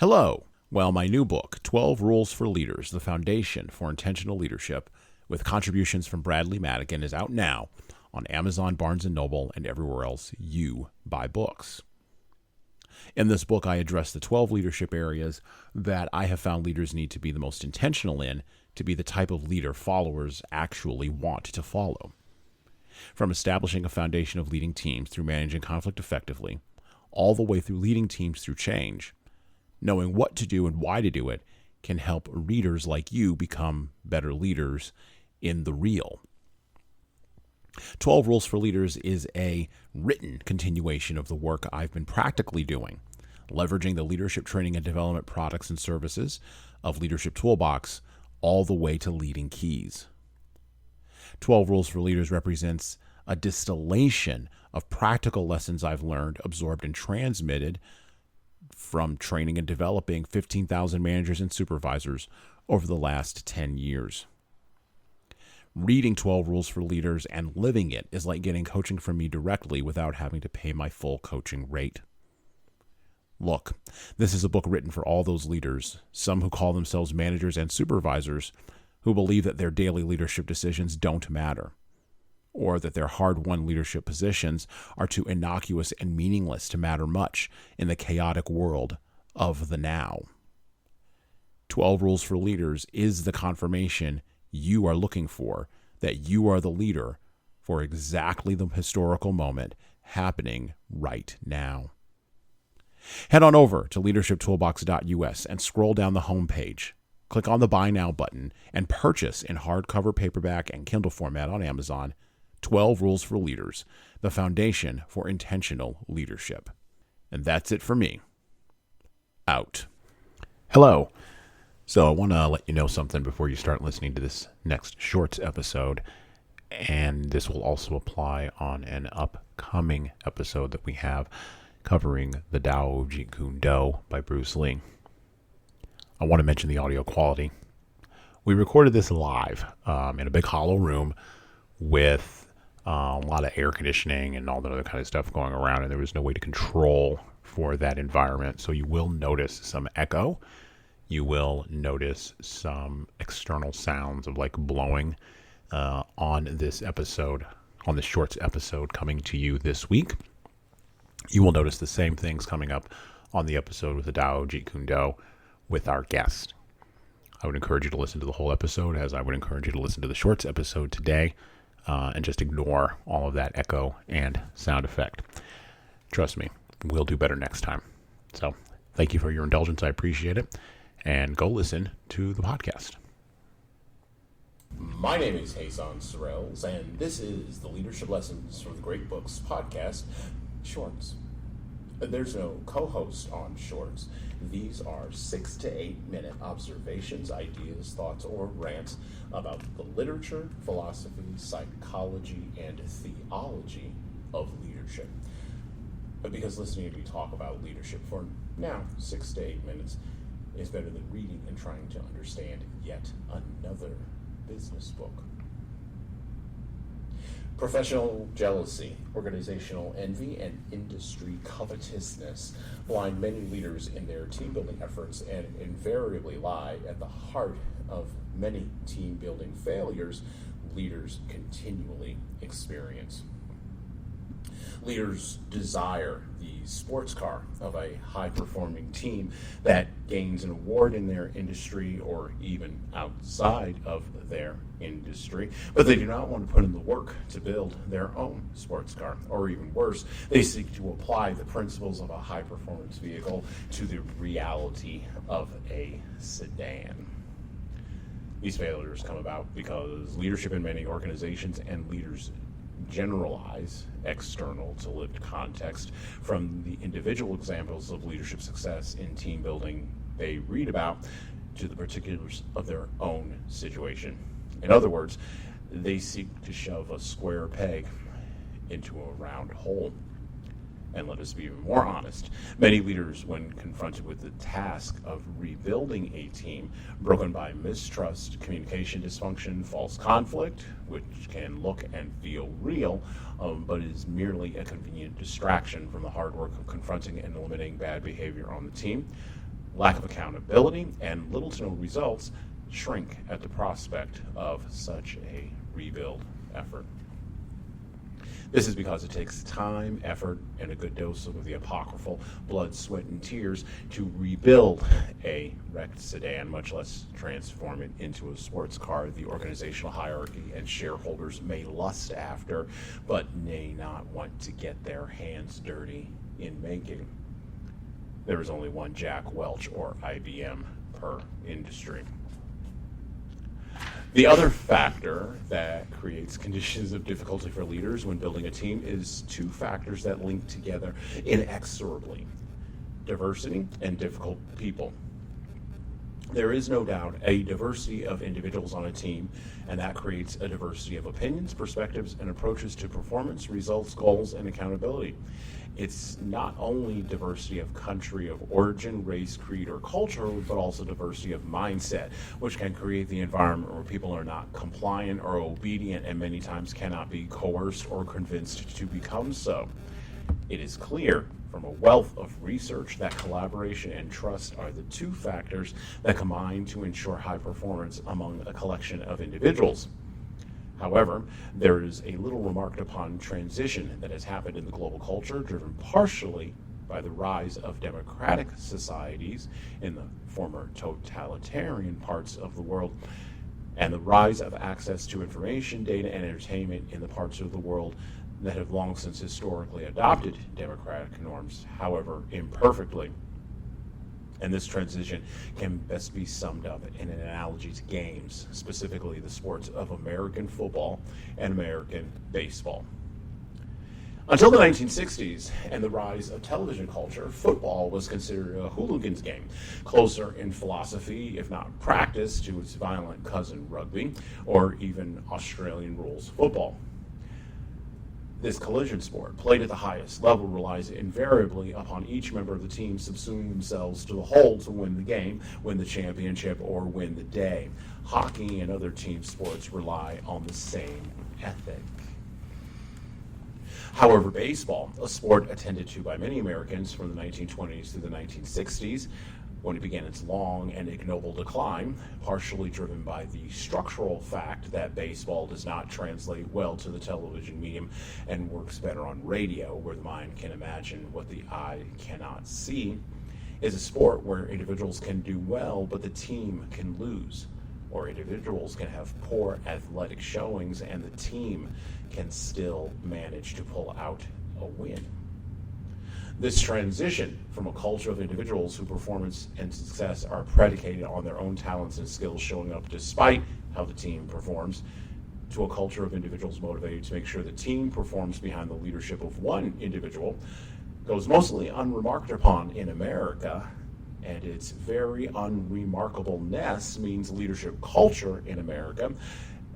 Hello. Well, my new book, 12 Rules for Leaders, The Foundation for Intentional Leadership, with contributions from Bradley Madigan, is out now on Amazon, Barnes & Noble, and everywhere else you buy books. In this book, I address the 12 leadership areas that I have found leaders need to be the most intentional in to be the type of leader followers actually want to follow. From establishing a foundation of leading teams through managing conflict effectively, all the way through leading teams through change, knowing what to do and why to do it can help readers like you become better leaders in the real. 12 Rules for Leaders is a written continuation of the work I've been practically doing, leveraging the leadership training and development products and services of Leadership Toolbox all the way to leading keys. 12 Rules for Leaders represents a distillation of practical lessons I've learned, absorbed, and transmitted from training and developing 15,000 managers and supervisors over the last 10 years. Reading 12 Rules for Leaders and living it is like getting coaching from me directly without having to pay my full coaching rate. Look, this is a book written for all those leaders, some who call themselves managers and supervisors, who believe that their daily leadership decisions don't matter, or that their hard-won leadership positions are too innocuous and meaningless to matter much in the chaotic world of the now. 12 Rules for Leaders is the confirmation you are looking for that you are the leader for exactly the historical moment happening right now. Head on over to leadershiptoolbox.us and scroll down the homepage. Click on the Buy Now button and purchase in hardcover, paperback, and Kindle format on Amazon 12 Rules for Leaders, the foundation for intentional leadership. And that's it for me. Out. Hello. So I want to let you know something before you start listening to this next Shorts episode. And this will also apply on an upcoming episode that we have covering the Tao of Jeet Kune Do by Bruce Lee. I want to mention the audio quality. We recorded this live in a big hollow room with a lot of air conditioning and all that other kind of stuff going around, and there was no way to control for that environment. So you will notice some echo. You will notice some external sounds of like blowing on this episode, on the Shorts episode coming to you this week. You will notice the same things coming up on the episode with the Tao of Jeet Kune Do with our guest. I would encourage you to listen to the whole episode, as I would encourage you to listen to the Shorts episode today, and just ignore all of that echo and sound effect. Trust me, we'll do better next time. So thank you for your indulgence. I appreciate it. And go listen to the podcast. My name is Hasan Sorrells, and this is the Leadership Lessons from the Great Books podcast, Shorts. There's no co-host on Shorts. These are 6 to 8 minute observations, ideas, thoughts, or rants about the literature, philosophy, psychology, and theology of leadership. Because listening to me talk about leadership for now 6 to 8 minutes is better than reading and trying to understand yet another business book. Professional jealousy, organizational envy, and industry covetousness blind many leaders in their team building efforts and invariably lie at the heart of many team building failures leaders continually experience. Leaders desire the sports car of a high-performing team that gains an award in their industry or even outside of their industry, but they do not want to put in the work to build their own sports car, or even worse, they seek to apply the principles of a high-performance vehicle to the reality of a sedan. These failures come about because leadership in many organizations and leaders generalize external to lived context from the individual examples of leadership success in team building they read about to the particulars of their own situation. In other words, they seek to shove a square peg into a round hole. And let us be even more honest, many leaders, when confronted with the task of rebuilding a team broken by mistrust, communication dysfunction, false conflict, which can look and feel real, but is merely a convenient distraction from the hard work of confronting and eliminating bad behavior on the team, Lack of accountability and little to no results shrink at the prospect of such a rebuild effort. This is because it takes time, effort, and a good dose of the apocryphal blood, sweat, and tears to rebuild a wrecked sedan, much less transform it into a sports car the organizational hierarchy and shareholders may lust after, but may not want to get their hands dirty in making. There is only one Jack Welch or IBM per industry. The other factor that creates conditions of difficulty for leaders when building a team is two factors that link together inexorably: diversity and difficult people. There is no doubt a diversity of individuals on a team, and that creates a diversity of opinions, perspectives, and approaches to performance, results, goals, and accountability. It's not only diversity of country of origin, race, creed, or culture, but also diversity of mindset, which can create the environment where people are not compliant or obedient and many times cannot be coerced or convinced to become so. It is clear from a wealth of research that collaboration and trust are the two factors that combine to ensure high performance among a collection of individuals. However, there is a little remarked upon transition that has happened in the global culture, driven partially by the rise of democratic societies in the former totalitarian parts of the world, and the rise of access to information, data, and entertainment in the parts of the world that have long since historically adopted democratic norms, however imperfectly. And this transition can best be summed up in an analogy to games, specifically the sports of American football and American baseball. Until the 1960s and the rise of television culture, football was considered a hooligan's game, closer in philosophy, if not practice, to its violent cousin rugby, or even Australian rules football. This collision sport, played at the highest level, relies invariably upon each member of the team subsuming themselves to the whole to win the game, win the championship, or win the day. Hockey and other team sports rely on the same ethic. However, baseball, a sport attended to by many Americans from the 1920s to the 1960s, when it began its long and ignoble decline, partially driven by the structural fact that baseball does not translate well to the television medium and works better on radio, where the mind can imagine what the eye cannot see, is a sport where individuals can do well, but the team can lose, or individuals can have poor athletic showings and the team can still manage to pull out a win. This transition from a culture of individuals whose performance and success are predicated on their own talents and skills showing up despite how the team performs, to a culture of individuals motivated to make sure the team performs behind the leadership of one individual, goes mostly unremarked upon in America, and its very unremarkableness means leadership culture in America,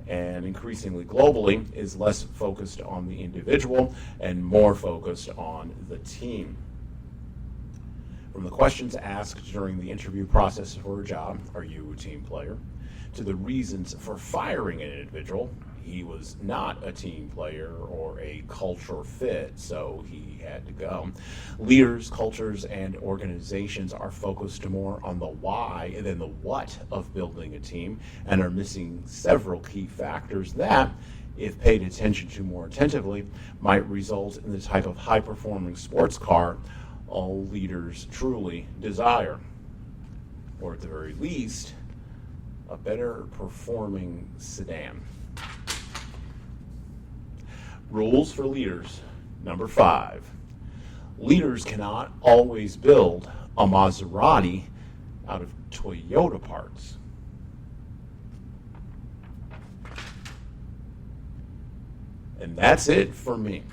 and increasingly globally, is less focused on the individual and more focused on the team. From the questions asked during the interview process for a job, are you a team player, to the reasons for firing an individual, he was not a team player or a culture fit, so he had to go. Leaders, cultures, and organizations are focused more on the why than the what of building a team, and are missing several key factors that, if paid attention to more attentively, might result in the type of high-performing sports car all leaders truly desire, or at the very least, a better performing sedan. Rules for leaders. Number 5. Leaders cannot always build a Maserati out of Toyota parts. And that's it for me.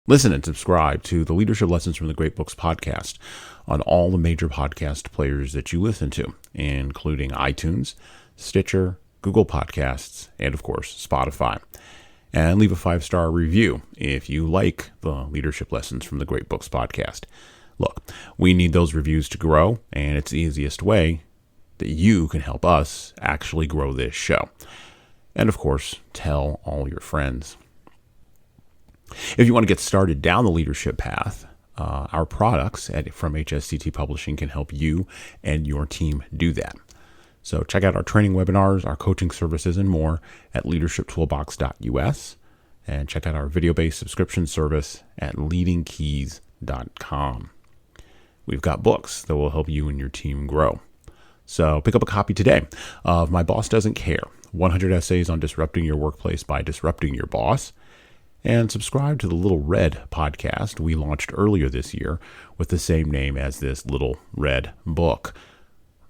Listen and subscribe to the Leadership Lessons from the Great Books podcast on all the major podcast players that you listen to, including iTunes, Stitcher, Google Podcasts, and of course, Spotify. And leave a 5-star review if you like the Leadership Lessons from the Great Books podcast. Look, we need those reviews to grow, and it's the easiest way that you can help us actually grow this show. And of course, tell all your friends. If you want to get started down the leadership path, our products from HSCT Publishing can help you and your team do that. So check out our training webinars, our coaching services, and more at leadershiptoolbox.us. And check out our video-based subscription service at leadingkeys.com. We've got books that will help you and your team grow. So pick up a copy today of My Boss Doesn't Care, 100 Essays on Disrupting Your Workplace by Disrupting Your Boss. And subscribe to the Little Red podcast we launched earlier this year with the same name as this Little Red book.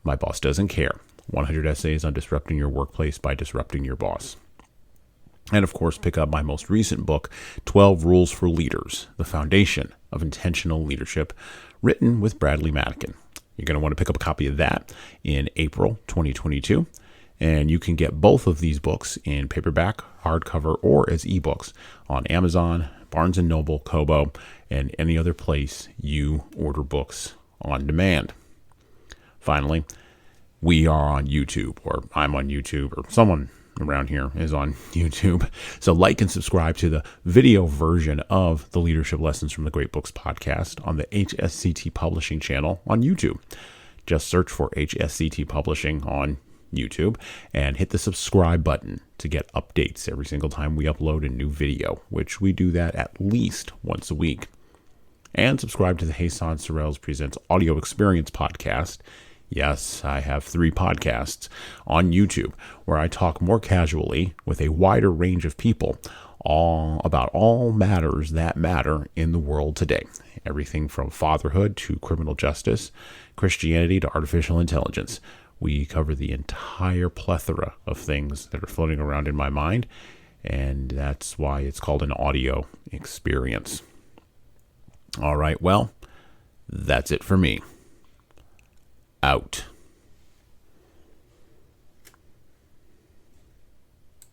My Boss Doesn't Care, 100 Essays on Disrupting Your Workplace by Disrupting Your Boss. And of course, pick up my most recent book, 12 Rules for Leaders, the Foundation of Intentional Leadership, written with Bradley Madigan. You're going to want to pick up a copy of that in April 2022. And you can get both of these books in paperback, hardcover, or as ebooks on Amazon, Barnes & Noble, Kobo, and any other place you order books on demand. Finally, we are on YouTube, or I'm on YouTube, or someone around here is on YouTube. So like and subscribe to the video version of the Leadership Lessons from the Great Books podcast on the HSCT Publishing channel on YouTube. Just search for HSCT Publishing on YouTube and hit the subscribe button to get updates every single time we upload a new video, which we do that at least once a week. And subscribe to the Hassan Sorrells Presents Audio Experience podcast. Yes, I have 3 podcasts on YouTube where I talk more casually with a wider range of people about all matters that matter in the world today. Everything from fatherhood to criminal justice, Christianity to artificial intelligence. We cover the entire plethora of things that are floating around in my mind, and that's why it's called an audio experience. All right, well, that's it for me. Out.